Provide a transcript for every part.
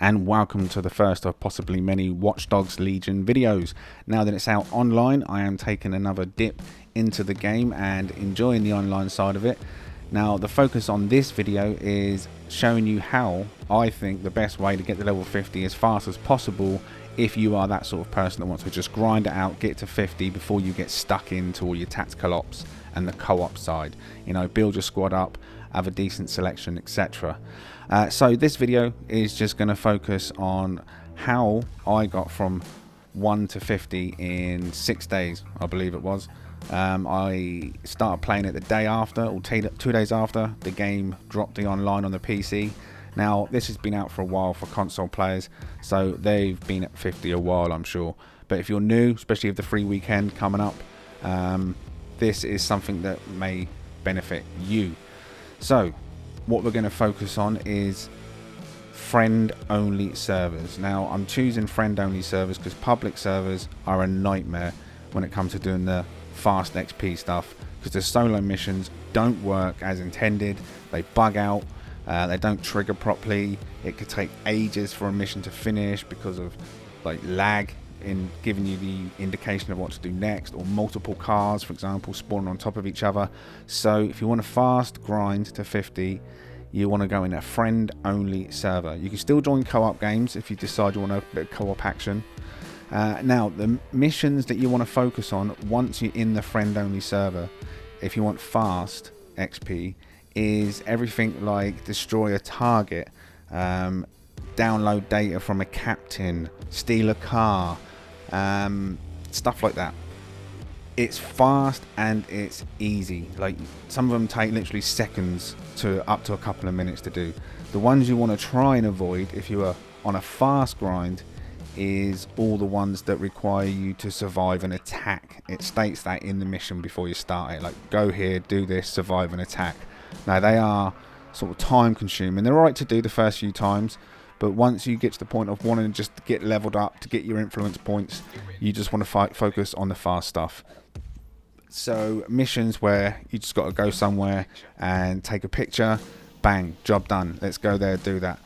and welcome to the first of possibly many Watchdogs Legion videos. Now that it's out online, I am taking another dip into the game and enjoying the online side of it. Now the focus on this video is showing you how I think the best way to get to level 50 as fast as possible if you are that sort of person that wants to just grind it out, get to 50 before you get stuck into all your tactical ops and the co-op side. You know, build your squad up, have a decent selection, etc. So this video is just going to focus on how I got from 1 to 50 in 6 days, I believe it was. I started playing it the day after, or 2 days after the game dropped the online on the PC. Now this has been out for a while for console players, so they've been at 50 a while, I'm sure. But if you're new, especially with the free weekend coming up, this is something that may benefit you. So what we're going to focus on is friend only servers. Now I'm choosing friend only servers because public servers are a nightmare when it comes to doing the fast XP stuff, because the solo missions don't work as intended. They bug out, they don't trigger properly. It could take ages for a mission to finish because of like lag in giving you the indication of what to do next, or multiple cars, for example, spawning on top of each other. So if you want a fast grind to 50, you want to go in a friend only server. You can still join co-op games if you decide you want a bit of co-op action. Now the missions that you want to focus on once you're in the friend only server, if you want fast XP, is everything like destroy a target, download data from a captain, steal a car, stuff like that. It's fast and it's easy. Like some of them take literally seconds to up to a couple of minutes to do. The ones you want to try and avoid if you are on a fast grind is all the ones that require you to survive an attack. It states that in the mission before you start it, like go here, do this, survive an attack. Now they are sort of time consuming. They're alright to do the first few times, but once you get to the point of wanting to just get leveled up to get your influence points, you just want to focus on the fast stuff. So missions where you just got to go somewhere and take a picture, bang, job done, let's go there, do that.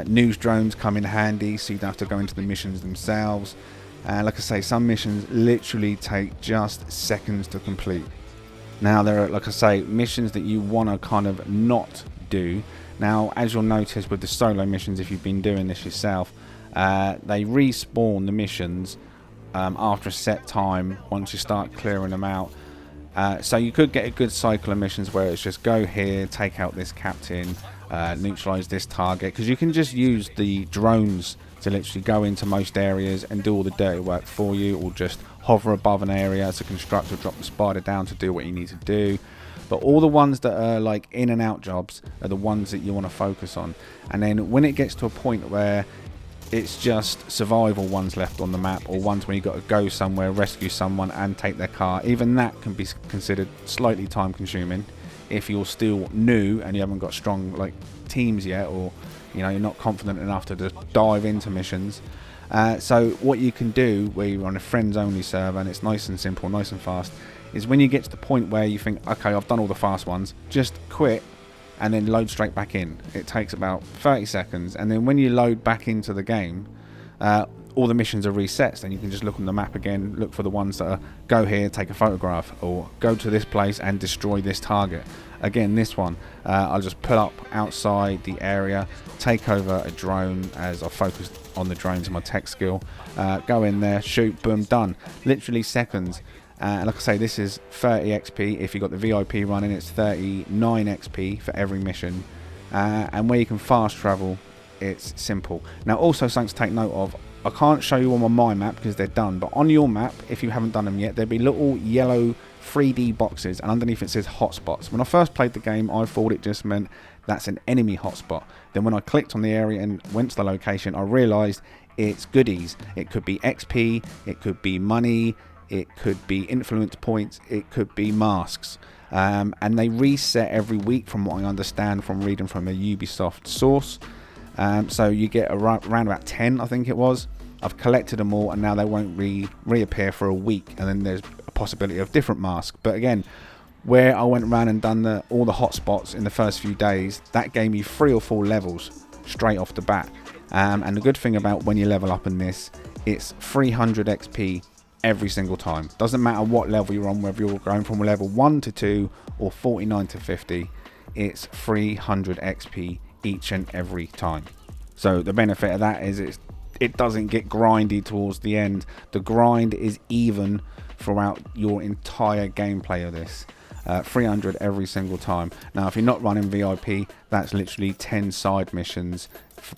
News drones come in handy, so you don't have to go into the missions themselves. Like I say, some missions literally take just seconds to complete. Now there are, like I say, missions that you want to kind of not do. Now as you'll notice with the solo missions, if you've been doing this yourself, they respawn the missions after a set time once you start clearing them out. So you could get a good cycle of missions where it's just go here, take out this captain, neutralize this target, because you can just use the drones to literally go into most areas and do all the dirty work for you, or just hover above an area as a constructor, drop the spider down to do what you need to do. But all the ones that are like in and out jobs are the ones that you want to focus on. And then when it gets to a point where it's just survival ones left on the map, or ones where you got to go somewhere, rescue someone and take their car, even that can be considered slightly time consuming if you're still new and you haven't got strong like teams yet, or you know, you're not confident enough to just dive into missions. So what you can do where you're on a friends only server and it's nice and simple, nice and fast, is when you get to the point where you think, okay, I've done all the fast ones, just quit and then load straight back in. It takes about 30 seconds, and then when you load back into the game, all the missions are reset. Then you can just look on the map again, look for the ones that are go here, take a photograph, or go to this place and destroy this target. Again, this one, I'll just pull up outside the area, take over a drone, as I focused on the drones in my tech skill, go in there, shoot, boom, done. Literally seconds. Like I say, this is 30 XP. If you've got the VIP running, it's 39 XP for every mission. And where you can fast travel, it's simple. Now also something to take note of, I can't show you on my map because they're done, but on your map, if you haven't done them yet, there'll be little yellow 3D boxes, and underneath it says hotspots. When I first played the game, I thought it just meant that's an enemy hotspot. Then when I clicked on the area and went to the location, I realised it's goodies. It could be XP, it could be money, it could be influence points, it could be masks. And they reset every week from what I understand from reading from a Ubisoft source. So you get around about 10, I think it was. I've collected them all, and now they won't reappear for a week, and then there's a possibility of different masks. But again, where I went around and done all the hotspots in the first few days, that gave me 3 or 4 levels straight off the bat. And the good thing about when you level up in this, it's 300 XP every single time. Doesn't matter what level you're on, whether you're going from level 1 to 2 or 49 to 50, it's 300 XP each and every time. So the benefit of that is it doesn't get grindy towards the end. The grind is even throughout your entire gameplay of this. 300 every single time. Now if you're not running VIP, that's literally 10 side missions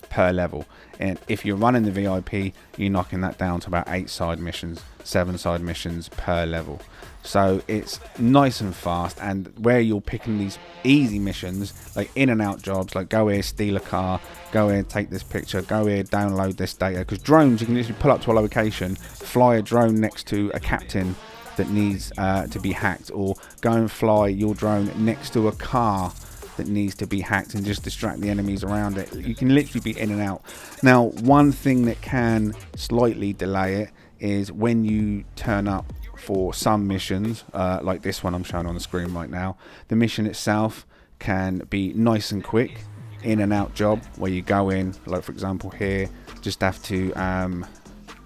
per level, and if you're running the VIP, you're knocking that down to about 8 side missions, 7 side missions per level. So it's nice and fast, and where you're picking these easy missions like in and out jobs, like go here, steal a car, go here, take this picture, go here, download this data, because drones, you can literally pull up to a location, fly a drone next to a captain that needs to be hacked, or go and fly your drone next to a car that needs to be hacked and just distract the enemies around it. You can literally be in and out. Now one thing that can slightly delay it is when you turn up for some missions, like this one I'm showing on the screen right now. The mission itself can be nice and quick, in and out job, where you go in, like for example here, just have to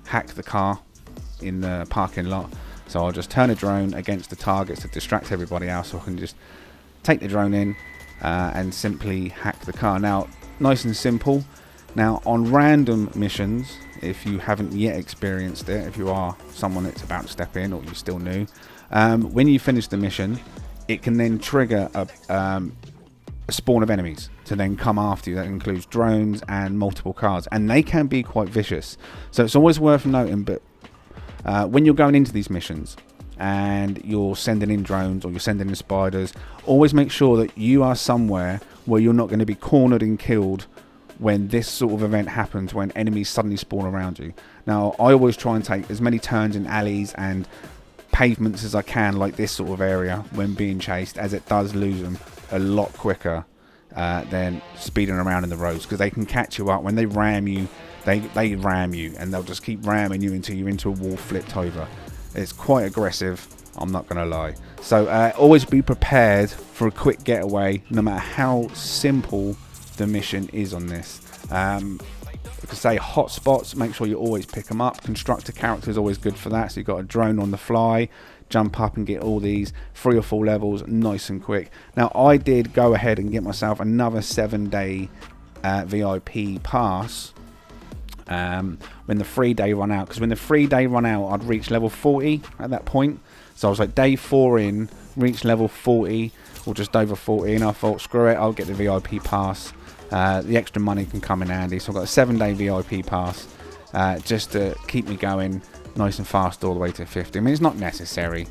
hack the car in the parking lot. So I'll just turn a drone against the targets to distract everybody else, so I can just take the drone in and simply hack the car. Now, nice and simple. Now, on random missions, if you haven't yet experienced it, if you are someone that's about to step in or you're still new, when you finish the mission, it can then trigger a spawn of enemies to then come after you. That includes drones and multiple cars, and they can be quite vicious. So it's always worth noting, but when you're going into these missions and you're sending in drones or you're sending in spiders, always make sure that you are somewhere where you're not going to be cornered and killed when this sort of event happens, when enemies suddenly spawn around you. Now I always try and take as many turns in alleys and pavements as I can, like this sort of area, when being chased, as it does lose them a lot quicker than speeding around in the roads, because they can catch you up. When they ram you, they ram you, and they'll just keep ramming you until you're into a wall flipped over. It's quite aggressive, I'm not gonna lie. So always be prepared for a quick getaway, no matter how simple the mission is on this. Like I say, hotspots, make sure you always pick them up. Constructor character is always good for that, so you've got a drone on the fly, jump up and get all these 3 or 4 levels nice and quick. Now I did go ahead and get myself another 7-day VIP pass when the 3-day run out, because when the 3-day run out, I'd reached level 40 at that point. So I was like day 4 in, reached level 40 or just over 40, and I thought, screw it, I'll get the VIP pass. The extra money can come in handy, so I've got a 7-day VIP pass just to keep me going nice and fast all the way to 50. I mean, it's not necessary.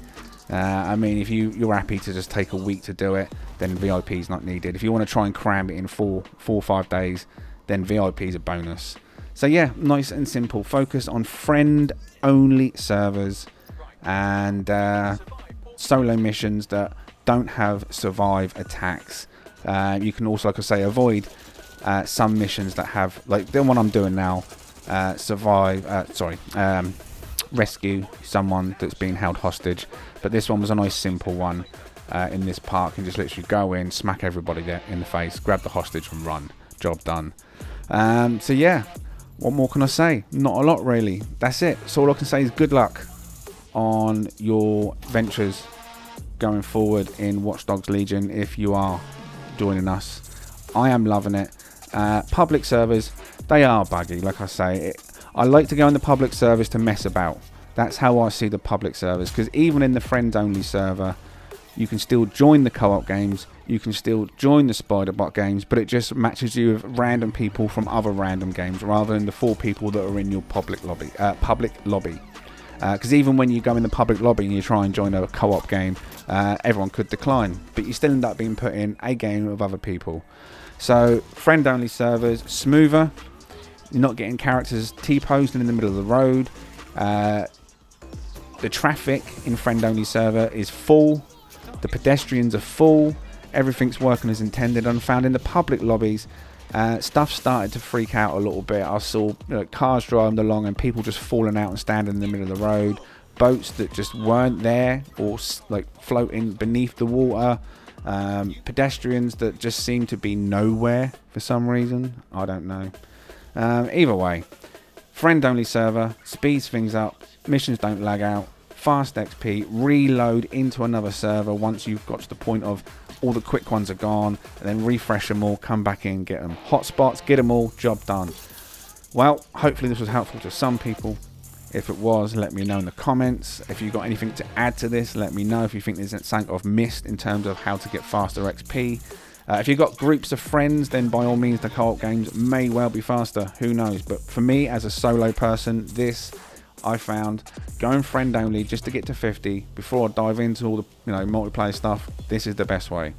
I mean, if you're happy to just take a week to do it, then VIP is not needed. If you want to try and cram it in 4 or 5 days, then VIP is a bonus. So yeah, nice and simple. Focus on friend-only servers and solo missions that don't have survive attacks. You can also, like I say, avoid some missions that have, like the one I'm doing now, rescue someone that's been held hostage. But this one was a nice simple one in this park, and just literally go in, smack everybody there in the face, grab the hostage and run. Job done. So yeah, what more can I say? Not a lot really. That's it. So all I can say is good luck on your ventures going forward in Watchdogs Legion if you are joining us. I am loving it. Public servers, they are buggy, like I say. I like to go in the public servers to mess about. That's how I see the public servers, because even in the friends only server, you can still join the co-op games, you can still join the spider bot games, but it just matches you with random people from other random games rather than the 4 people that are in your public lobby. Because even when you go in the public lobby and you try and join a co-op game, everyone could decline, but you still end up being put in a game with other people. So friend only servers, smoother. You're not getting characters T-posing in the middle of the road. The traffic in friend only server is full. The pedestrians are full. Everything's working as intended. And found in the public lobbies, stuff started to freak out a little bit. I saw cars driving along and people just falling out and standing in the middle of the road. Boats that just weren't there, or like floating beneath the water. Pedestrians that just seem to be nowhere for some reason. I don't know. Either way, friend only server, speeds things up, missions don't lag out, fast XP, reload into another server once you've got to the point of all the quick ones are gone, and then refresh them all, come back in, get them. Hotspots, get them all, job done. Well, hopefully this was helpful to some people. If it was, let me know in the comments. If you've got anything to add to this, let me know. If you think there's something I've missed in terms of how to get faster XP. If you've got groups of friends, then by all means the co-op games may well be faster. Who knows? But for me, as a solo person, this I found going friend only just to get to 50 before I dive into all the multiplayer stuff. This is the best way.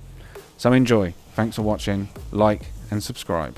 So enjoy. Thanks for watching. Like and subscribe.